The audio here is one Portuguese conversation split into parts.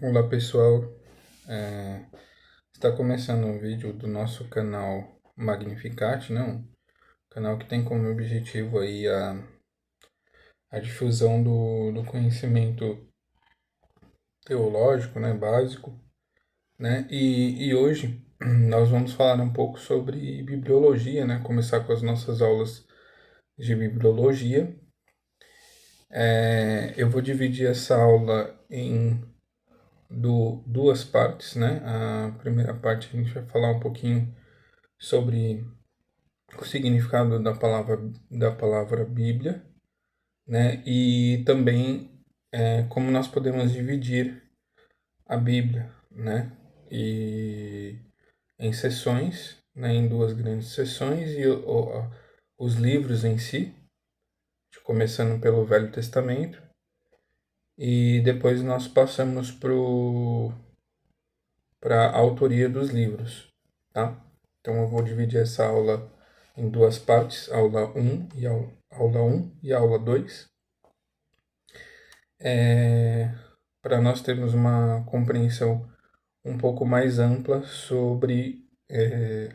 Olá pessoal, está começando um vídeo do nosso canal Magnificat, né? Um canal que tem como objetivo aí a difusão do conhecimento teológico, né? Básico, né? E hoje nós vamos falar um pouco sobre bibliologia, né? Começar com as nossas aulas de bibliologia. Eu vou dividir essa aula em duas partes, né? A primeira parte a gente vai falar um pouquinho sobre o significado da palavra Bíblia, né? E também como nós podemos dividir a Bíblia, né? E em sessões, né? Em duas grandes sessões e os livros em si, começando pelo Velho Testamento e depois nós passamos para a autoria dos livros, tá? Então eu vou dividir essa aula em duas partes, aula aula 1 e aula 2, para nós termos uma compreensão um pouco mais ampla sobre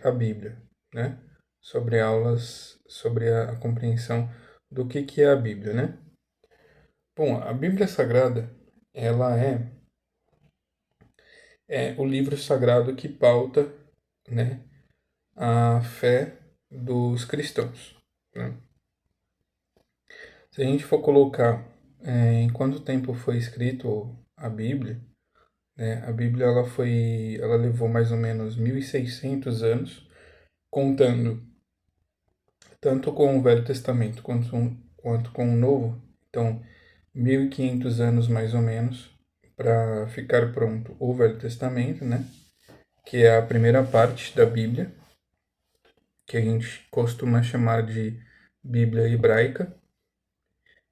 a Bíblia, né? Sobre a compreensão do que é a Bíblia, né? Bom, a Bíblia Sagrada, ela é o livro sagrado que pauta, né, a fé dos cristãos, né? Se a gente for colocar em quanto tempo foi escrito a Bíblia, né, a Bíblia ela levou mais ou menos 1.600 anos, contando tanto com o Velho Testamento quanto com o Novo, então 1.500 anos mais ou menos para ficar pronto o Velho Testamento, né, que é a primeira parte da Bíblia, que a gente costuma chamar de Bíblia Hebraica,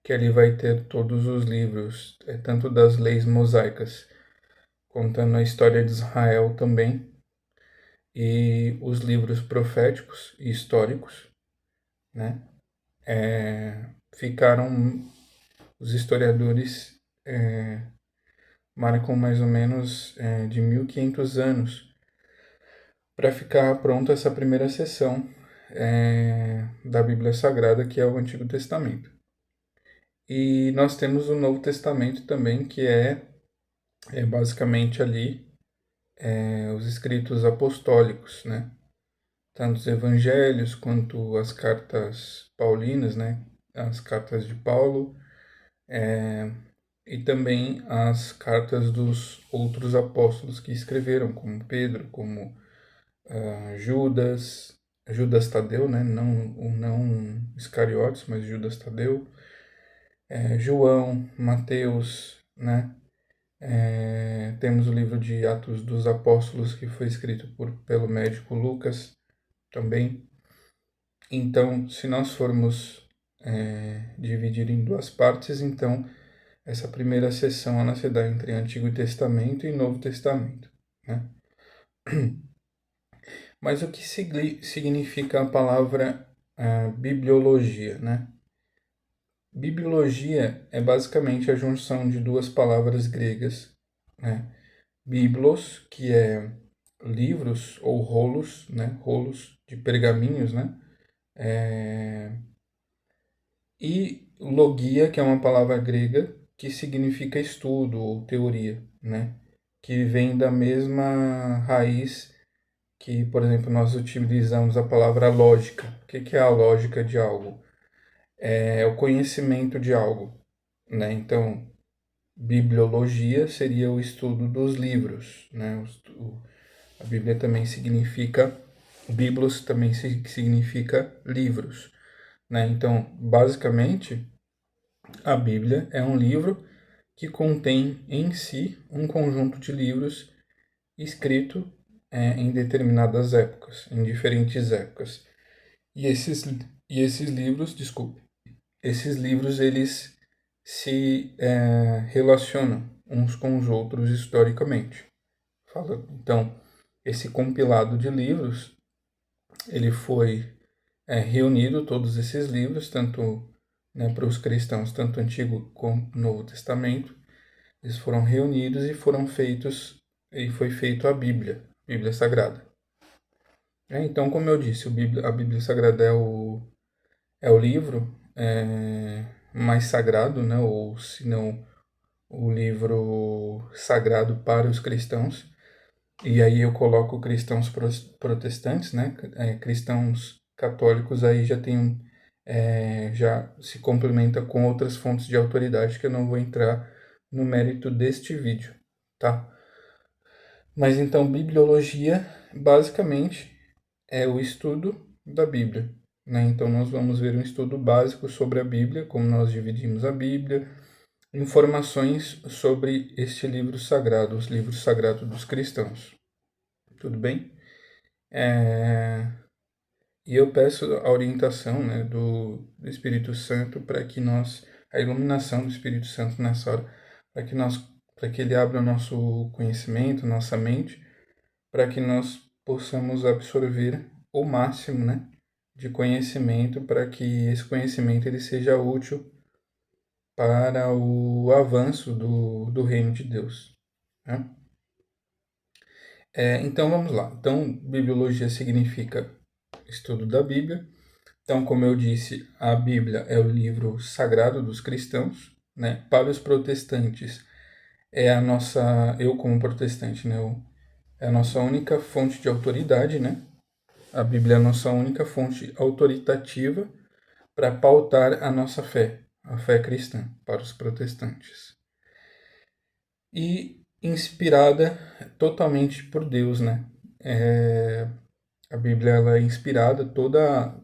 que ali vai ter todos os livros, tanto das leis mosaicas, contando a história de Israel também, e os livros proféticos e históricos, né? Ficaram, os historiadores marcam mais ou menos de 1.500 anos para ficar pronta essa primeira sessão da Bíblia Sagrada, que é o Antigo Testamento. E nós temos o Novo Testamento também, que é basicamente ali os escritos apostólicos, né? Tanto os evangelhos quanto as cartas paulinas, né? As cartas de Paulo, e também as cartas dos outros apóstolos que escreveram, como Pedro, como Judas Tadeu, né? Não Iscariotes, mas Judas Tadeu, João, Mateus, né? Temos o livro de Atos dos Apóstolos, que foi escrito pelo médico Lucas também. Então, se nós formos dividir em duas partes, então essa primeira sessão ela se dá entre Antigo Testamento e Novo Testamento, né? Mas o que significa a palavra bibliologia, né? Bibliologia é basicamente a junção de duas palavras gregas, né? Biblos, que é livros ou rolos, né? Rolos de pergaminhos, né? E logia, que é uma palavra grega que significa estudo ou teoria, né? Que vem da mesma raiz que, por exemplo, nós utilizamos a palavra lógica. O que é a lógica de algo? É o conhecimento de algo, né? Então, bibliologia seria o estudo dos livros, né? A Bíblia também significa, biblos também significa livros, né? Então, basicamente, a Bíblia é um livro que contém em si um conjunto de livros escrito em determinadas épocas, em diferentes épocas. E esses livros, desculpe, esses livros eles se relacionam uns com os outros historicamente. Então, esse compilado de livros, ele foi reunido, todos esses livros, tanto para os cristãos, tanto Antigo como Novo Testamento, Eles foram reunidos e foi feito a Bíblia Sagrada. Então, como eu disse, a Bíblia Sagrada é o livro mais sagrado, né? Ou se não, o livro sagrado para os cristãos. E aí eu coloco cristãos protestantes, né? Cristãos católicos aí já se complementa com outras fontes de autoridade que eu não vou entrar no mérito deste vídeo, tá? Mas então, bibliologia, basicamente, é o estudo da Bíblia, né? Então, nós vamos ver um estudo básico sobre a Bíblia, como nós dividimos a Bíblia, informações sobre este livro sagrado, os livros sagrados dos cristãos. Tudo bem? E eu peço a orientação, né, do Espírito Santo para que a iluminação do Espírito Santo nessa hora, para que ele abra o nosso conhecimento, nossa mente, para que nós possamos absorver o máximo, né, de conhecimento, para que esse conhecimento ele seja útil para o avanço do reino de Deus, né? Então vamos lá. Então, bibliologia significa estudo da Bíblia. Então, como eu disse, a Bíblia é o livro sagrado dos cristãos, né? Para os protestantes, eu como protestante, né? É a nossa única fonte de autoridade, né? A Bíblia é a nossa única fonte autoritativa para pautar a nossa fé, a fé cristã, para os protestantes. E inspirada totalmente por Deus, né? A Bíblia ela é inspirada, toda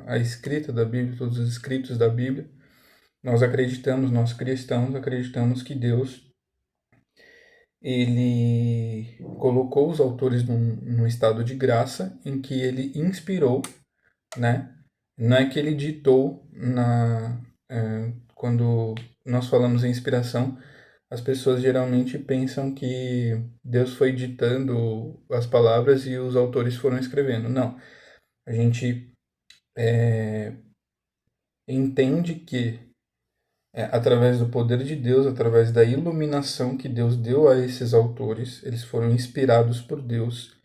a escrita da Bíblia, todos os escritos da Bíblia, nós cristãos, acreditamos que Deus, ele colocou os autores num estado de graça em que ele inspirou, né? Não é que ele ditou quando nós falamos em inspiração, as pessoas geralmente pensam que Deus foi ditando as palavras e os autores foram escrevendo. Não. A gente entende que através do poder de Deus, através da iluminação que Deus deu a esses autores, eles foram inspirados por Deus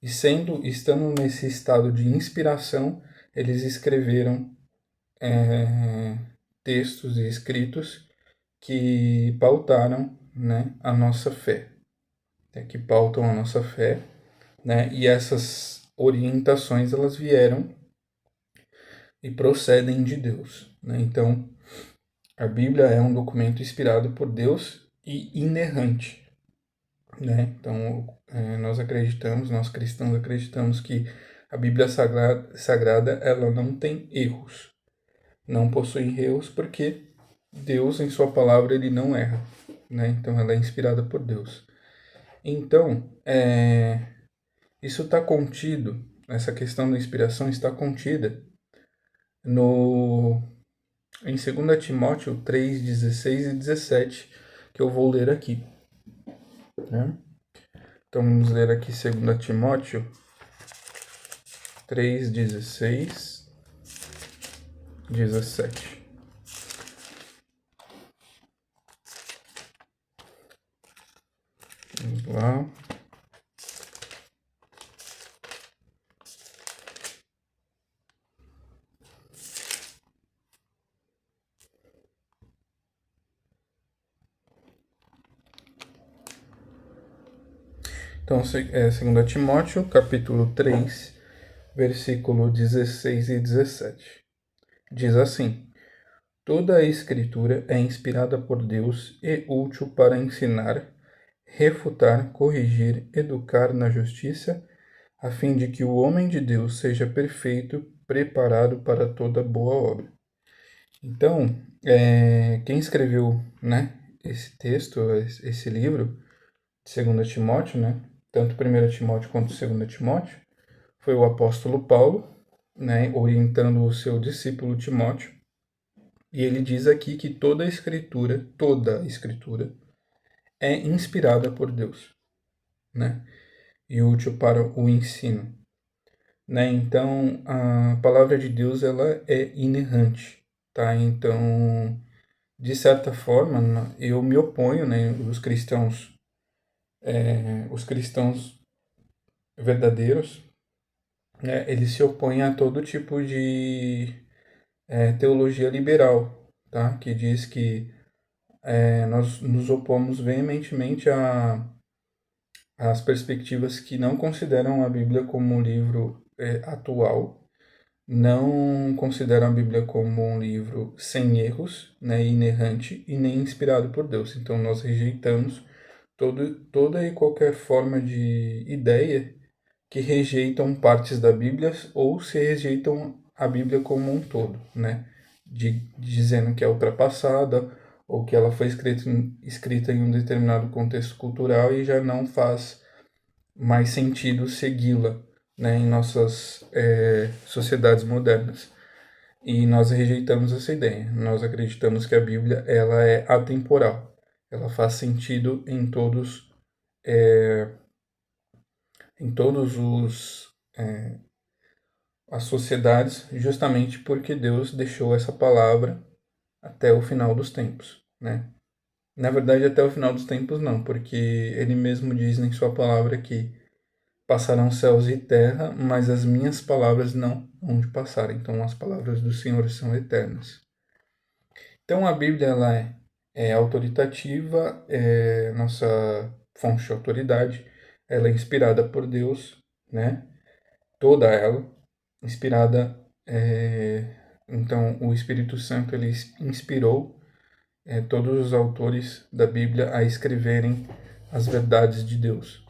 e estando nesse estado de inspiração, eles escreveram textos e escritos que pautaram, né, a nossa fé, que pautam a nossa fé, né, e essas orientações elas vieram e procedem de Deus, né? Então, a Bíblia é um documento inspirado por Deus e inerrante, né? Então, nós cristãos acreditamos que a Bíblia Sagrada ela não tem erros, não possui erros porque Deus, em sua palavra, ele não erra, né? Então, ela é inspirada por Deus. Então, isso está contido, essa questão da inspiração está contida em 2 Timóteo 3, 16 e 17, que eu vou ler aqui, né? Então vamos ler aqui 2 Timóteo 3, 16, 17. Vamos lá. Então, 2 Timóteo, capítulo 3, versículo 16 e 17. Diz assim: Toda a Escritura é inspirada por Deus e útil para ensinar, refutar, corrigir, educar na justiça, a fim de que o homem de Deus seja perfeito, preparado para toda boa obra. Então, quem escreveu, né, esse texto, esse livro, de 2 Timóteo, né, tanto 1 Timóteo quanto 2 Timóteo, foi o apóstolo Paulo, né, orientando o seu discípulo Timóteo. E ele diz aqui que toda a escritura é inspirada por Deus, né, e útil para o ensino, né? Então, a palavra de Deus ela é inerrante, tá? Então, de certa forma, eu me oponho, né, os cristãos verdadeiros, né, eles se opõem a todo tipo de teologia liberal, tá? Que diz que nós nos opomos veementemente às perspectivas que não consideram a Bíblia como um livro atual, não consideram a Bíblia como um livro sem erros, né, inerrante e nem inspirado por Deus. Então nós rejeitamos toda e qualquer forma de ideia que rejeitam partes da Bíblia ou se rejeitam a Bíblia como um todo, né? Dizendo que é ultrapassada ou que ela foi escrita em um determinado contexto cultural e já não faz mais sentido segui-la, né, em nossas sociedades modernas. E nós rejeitamos essa ideia. Nós acreditamos que a Bíblia ela é atemporal. Ela faz sentido em todos os as sociedades, justamente porque Deus deixou essa palavra até o final dos tempos, né? Na verdade, até o final dos tempos não, porque ele mesmo diz em sua palavra que passarão céus e terra, mas as minhas palavras não hão de passar. Então, as palavras do Senhor são eternas. Então, a Bíblia ela é autoritativa, é nossa fonte de autoridade, ela é inspirada por Deus, né? Toda ela inspirada. Então, o Espírito Santo ele inspirou todos os autores da Bíblia a escreverem as verdades de Deus.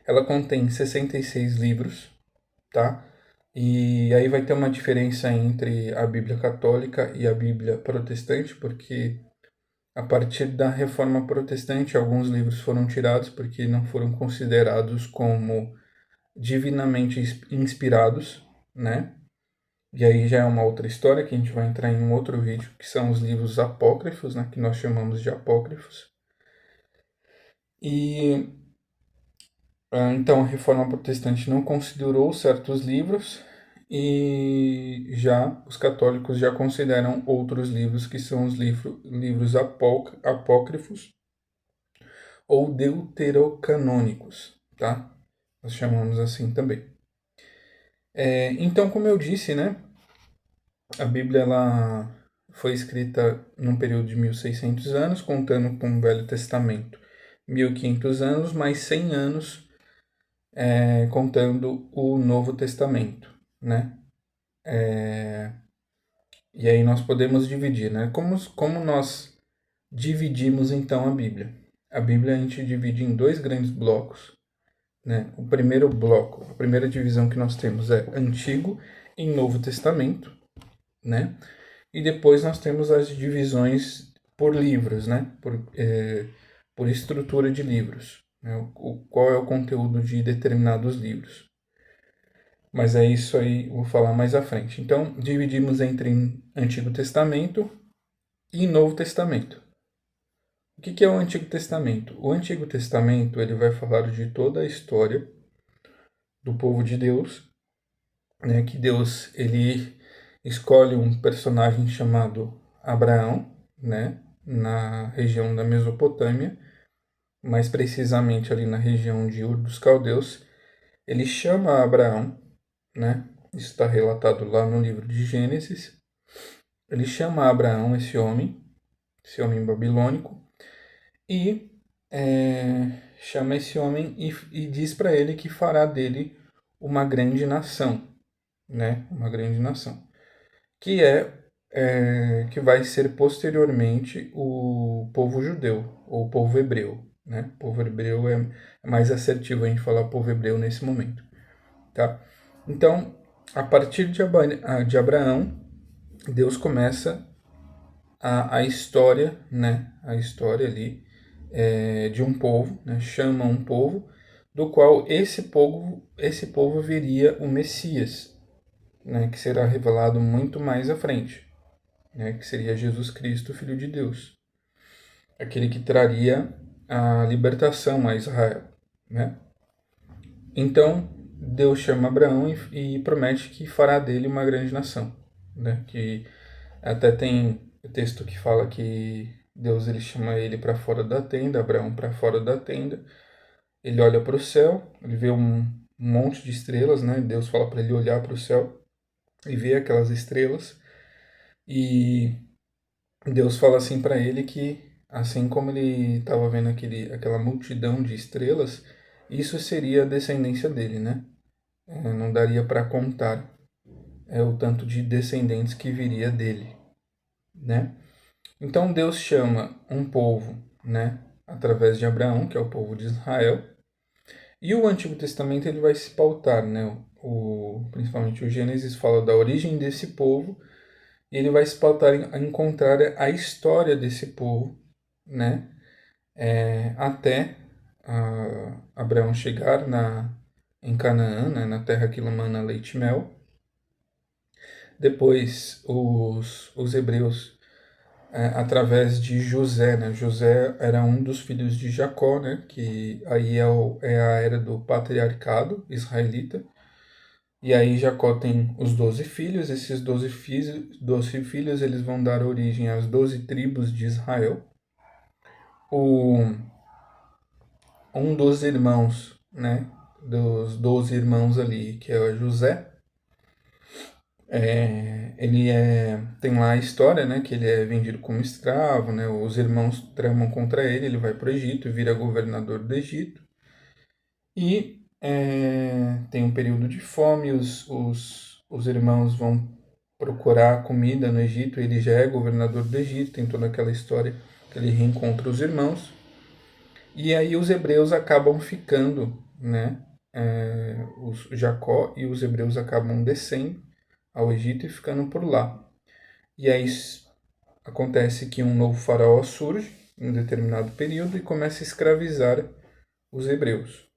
Ela contém 66 livros, tá? E aí vai ter uma diferença entre a Bíblia católica e a Bíblia protestante, porque a partir da Reforma Protestante alguns livros foram tirados porque não foram considerados como divinamente inspirados, né? E aí já é uma outra história que a gente vai entrar em um outro vídeo, que são os livros apócrifos, né? Que nós chamamos de apócrifos. E então a Reforma Protestante não considerou certos livros e já os católicos já consideram outros livros que são os livros apócrifos ou deuterocanônicos, tá? Nós chamamos assim também. Então, como eu disse, né, a Bíblia ela foi escrita num período de 1600 anos, contando com o Velho Testamento, 1500 anos, mais 100 anos contando o Novo Testamento, né? E aí nós podemos dividir, né? Como nós dividimos então a Bíblia? A Bíblia a gente divide em dois grandes blocos, né? O primeiro bloco, a primeira divisão que nós temos é Antigo e Novo Testamento, né? E depois nós temos as divisões por livros, né? Por estrutura de livros, né? Qual é o conteúdo de determinados livros. Mas é isso aí, vou falar mais à frente. Então, dividimos entre Antigo Testamento e Novo Testamento. O que é o Antigo Testamento? O Antigo Testamento ele vai falar de toda a história do povo de Deus, né? Que Deus ele escolhe um personagem chamado Abraão, né? Na região da Mesopotâmia, mais precisamente ali na região de Ur dos Caldeus. Ele chama Abraão, né? Isso está relatado lá no livro de Gênesis. Ele chama Abraão, esse homem babilônico, e chama esse homem e diz para ele que fará dele uma grande nação, né? Uma grande nação, que vai ser posteriormente o povo judeu ou o povo hebreu, né? O povo hebreu é mais assertivo a gente falar povo hebreu nesse momento, tá? Então, a partir de Abraão, Deus começa a história, né? A história ali de um povo, né? Chama um povo, do qual esse povo viria o Messias, né? Que será revelado muito mais à frente, né? Que seria Jesus Cristo, Filho de Deus, aquele que traria a libertação a Israel, né? Então Deus chama Abraão e promete que fará dele uma grande nação, né? Que até tem o texto que fala que Deus ele chama ele para fora da tenda, Abraão para fora da tenda. Ele olha para o céu, ele vê um monte de estrelas, né? Deus fala para ele olhar para o céu e ver aquelas estrelas. E Deus fala assim para ele que, assim como ele estava vendo aquela multidão de estrelas, isso seria a descendência dele, né? Não daria para contar o tanto de descendentes que viria dele, né? Então Deus chama um povo, né? Através de Abraão, que é o povo de Israel, e o Antigo Testamento ele vai se pautar, né? Principalmente o Gênesis fala da origem desse povo e ele vai se pautar em encontrar a história desse povo, né? Até Abraão chegar em Canaã, né? Na terra que mana leite e mel. Depois os hebreus, através de José, né? José era um dos filhos de Jacó, né? Que aí é a era do patriarcado israelita. E aí Jacó tem os 12 filhos, esses 12 filhos eles vão dar origem às 12 tribos de Israel. Um dos irmãos, né, dos 12 irmãos ali, que é José, tem lá a história, né, que ele é vendido como escravo, né, os irmãos tramam contra ele vai para o Egito e vira governador do Egito. E tem um período de fome, os irmãos vão procurar comida no Egito, ele já é governador do Egito, tem toda aquela história que ele reencontra os irmãos. E aí os hebreus acabam ficando, né? Os Jacó e os hebreus acabam descendo ao Egito e ficando por lá. E aí acontece que um novo faraó surge em um determinado período e começa a escravizar os hebreus.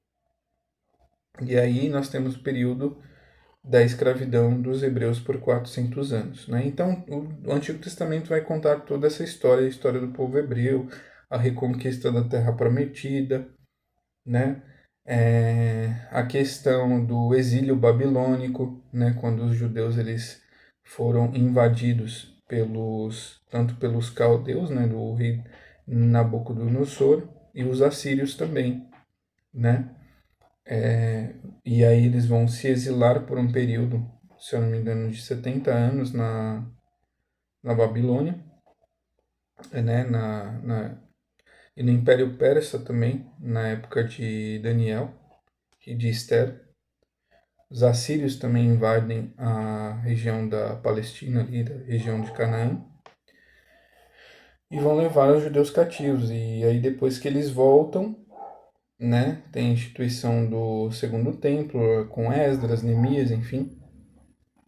E aí nós temos o período da escravidão dos hebreus por 400 anos. Né? Então, o Antigo Testamento vai contar toda essa história, a história do povo hebreu, a reconquista da Terra Prometida, né? A questão do exílio babilônico, né? Quando os judeus eles foram invadidos tanto pelos caldeus, né? Do rei Nabucodonosor, e os assírios também, né? E aí eles vão se exilar por um período, se eu não me engano, de 70 anos na Babilônia, né? E no Império Persa também, na época de Daniel e de Esther. Os assírios também invadem a região da Palestina, ali, da região de Canaã, e vão levar os judeus cativos. E aí depois que eles voltam, né, tem a instituição do Segundo Templo, com Esdras, Neemias, enfim.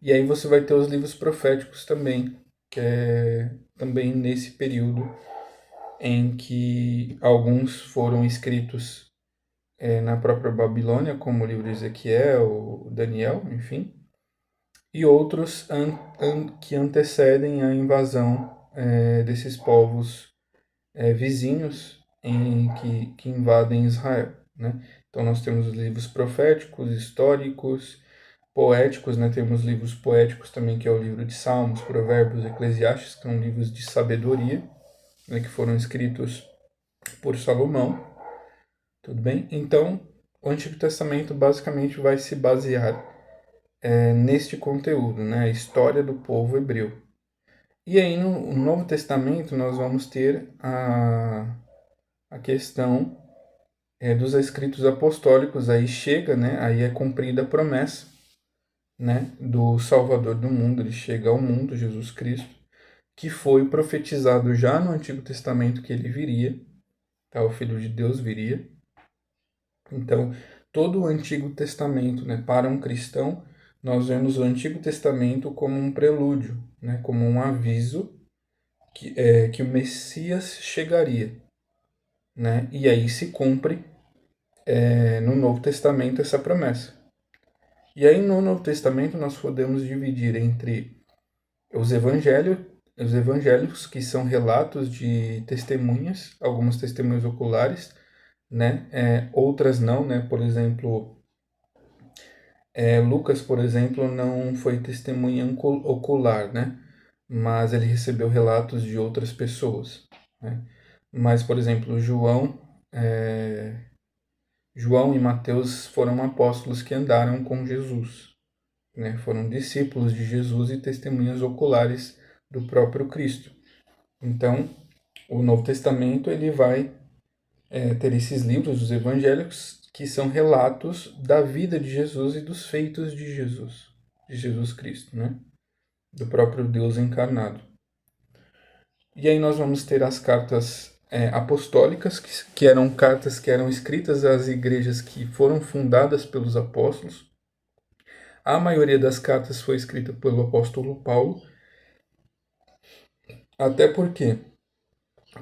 E aí você vai ter os livros proféticos também, que é também nesse período em que alguns foram escritos na própria Babilônia, como o livro de Ezequiel, Daniel, enfim, e outros que antecedem a invasão desses povos vizinhos que invadem Israel. Né? Então nós temos os livros proféticos, históricos, poéticos, né? Temos livros poéticos também, que é o livro de Salmos, Provérbios, Eclesiastes, que são livros de sabedoria, né? Que foram escritos por Salomão. Tudo bem? Então, o Antigo Testamento basicamente vai se basear neste conteúdo, né? A história do povo hebreu. E aí no Novo Testamento nós vamos ter a questão dos escritos apostólicos, aí chega, né? Aí é cumprida a promessa, né? Do Salvador do mundo, ele chega ao mundo, Jesus Cristo, que foi profetizado já no Antigo Testamento que ele viria, tá? O Filho de Deus viria. Então, todo o Antigo Testamento, né, para um cristão, nós vemos o Antigo Testamento como um prelúdio, né, como um aviso que o Messias chegaria. Né, e aí se cumpre no Novo Testamento essa promessa. E aí no Novo Testamento nós podemos dividir entre os evangelhos, que são relatos de testemunhas, algumas testemunhas oculares, né? Outras não, né? Por exemplo, Lucas, por exemplo, não foi testemunha ocular, né? mas ele recebeu relatos de outras pessoas, né? Mas, por exemplo, João e Mateus foram apóstolos que andaram com Jesus, né? Foram discípulos de Jesus e testemunhas oculares do próprio Cristo. Então, o Novo Testamento ele vai ter esses livros, os evangelhos, que são relatos da vida de Jesus e dos feitos de Jesus Cristo, né? Do próprio Deus encarnado. E aí nós vamos ter as cartas apostólicas, que eram cartas que eram escritas às igrejas que foram fundadas pelos apóstolos. A maioria das cartas foi escrita pelo apóstolo Paulo, até porque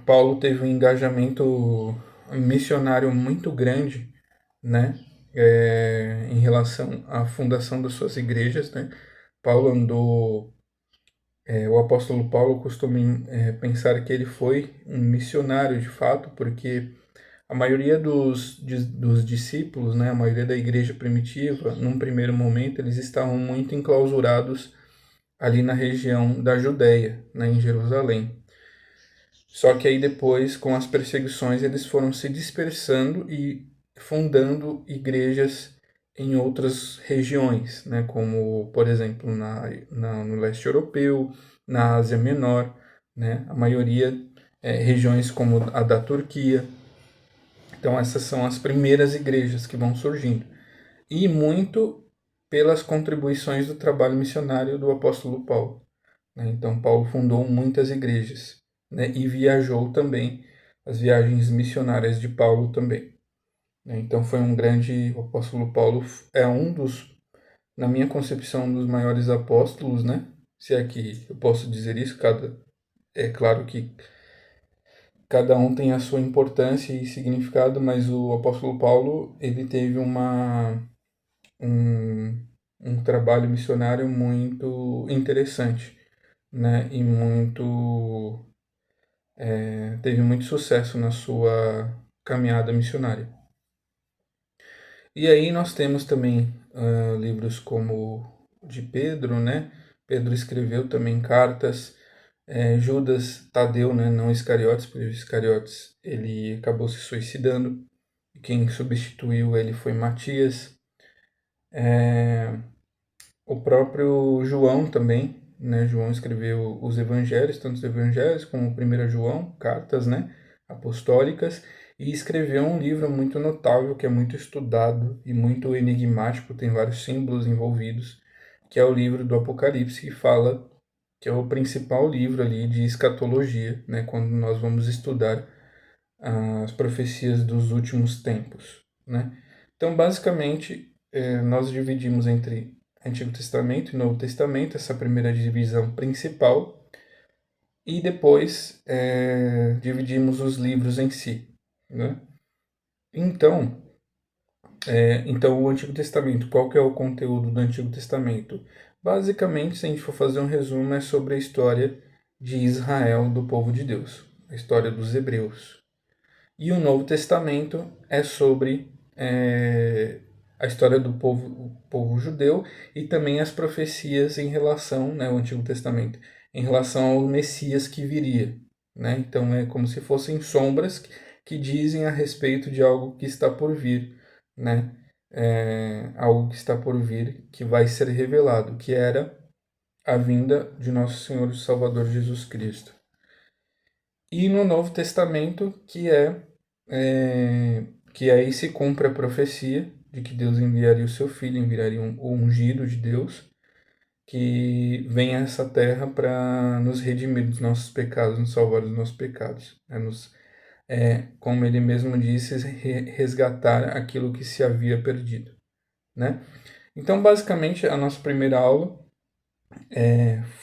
Paulo teve um engajamento missionário muito grande, né, em relação à fundação das suas igrejas, né. Paulo andou, o apóstolo Paulo costuma pensar que ele foi um missionário de fato, porque a maioria dos discípulos, né, a maioria da igreja primitiva, num primeiro momento, eles estavam muito enclausurados ali na região da Judéia, né, em Jerusalém. Só que aí depois, com as perseguições, eles foram se dispersando e fundando igrejas em outras regiões, né, como, por exemplo, no leste europeu, na Ásia Menor, né, a maioria regiões como a da Turquia. Então essas são as primeiras igrejas que vão surgindo. E muito pelas contribuições do trabalho missionário do apóstolo Paulo, né? Então Paulo fundou muitas igrejas, né? E viajou também, as viagens missionárias de Paulo também, né? Então foi um grande, o apóstolo Paulo é um dos, na minha concepção, um dos maiores apóstolos, né? Se é que eu posso dizer isso, é claro que cada um tem a sua importância e significado, mas o apóstolo Paulo, ele teve um, um trabalho missionário muito interessante, né? E teve muito sucesso na sua caminhada missionária. E aí nós temos também livros como de Pedro, né? Pedro escreveu também cartas. Judas Tadeu, né? Não Iscariotes, porque Iscariotes ele acabou se suicidando. Quem substituiu ele foi Matias. O próprio João também, né? João escreveu os evangelhos, tanto os evangelhos como o 1 João, cartas, né? Apostólicas, e escreveu um livro muito notável, que é muito estudado e muito enigmático, tem vários símbolos envolvidos, que é o livro do Apocalipse, que fala que é o principal livro ali de escatologia, né? Quando nós vamos estudar as profecias dos últimos tempos, né? Então, basicamente, nós dividimos entre Antigo Testamento e Novo Testamento, essa primeira divisão principal, e depois dividimos os livros em si, né? Então, então, o Antigo Testamento, qual que é o conteúdo do Antigo Testamento? Basicamente, se a gente for fazer um resumo, é sobre a história de Israel, do povo de Deus, a história dos hebreus. E o Novo Testamento é sobre a história do povo judeu e também as profecias em relação, né, o Antigo Testamento, em relação ao Messias que viria. Né? Então é como se fossem sombras que dizem a respeito de algo que está por vir, né? Algo que está por vir, que vai ser revelado, que era a vinda de nosso Senhor e Salvador Jesus Cristo. E no Novo Testamento, que aí se cumpre a profecia de que Deus enviaria o seu Filho, enviaria o ungido de Deus, que vem a essa terra para nos redimir dos nossos pecados, nos salvar dos nossos pecados, né? Como ele mesmo disse, resgatar aquilo que se havia perdido, né? Então, basicamente, a nossa primeira aula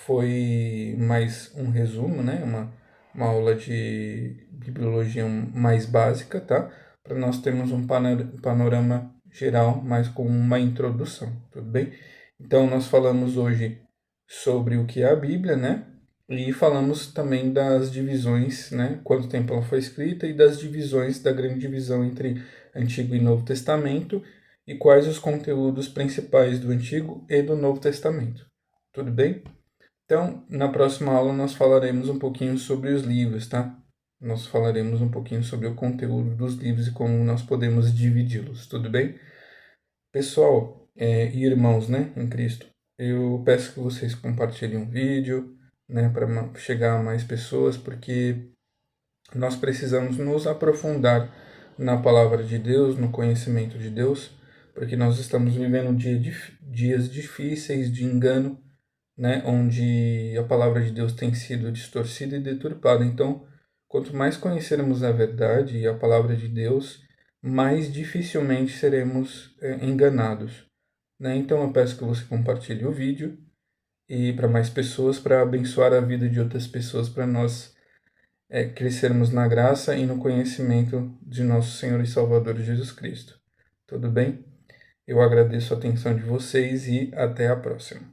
foi mais um resumo, né? Uma aula de bibliologia mais básica, tá? Para nós termos um panorama geral, mas com uma introdução, tudo bem? Então, nós falamos hoje sobre o que é a Bíblia, né? E falamos também das divisões, né? Quanto tempo ela foi escrita e das divisões, da grande divisão entre Antigo e Novo Testamento e quais os conteúdos principais do Antigo e do Novo Testamento. Tudo bem? Então, na próxima aula nós falaremos um pouquinho sobre os livros, tá? Nós falaremos um pouquinho sobre o conteúdo dos livros e como nós podemos dividi-los, tudo bem? Pessoal, e irmãos, né, em Cristo, eu peço que vocês compartilhem o vídeo, né, para chegar a mais pessoas, porque nós precisamos nos aprofundar na palavra de Deus, no conhecimento de Deus, porque nós estamos vivendo dias difíceis de engano, né, onde a palavra de Deus tem sido distorcida e deturpada. Então, quanto mais conhecermos a verdade e a palavra de Deus, mais dificilmente seremos enganados, né? Então, eu peço que você compartilhe o vídeo e para mais pessoas, para abençoar a vida de outras pessoas, para nós crescermos na graça e no conhecimento de nosso Senhor e Salvador Jesus Cristo. Tudo bem? Eu agradeço a atenção de vocês e até a próxima.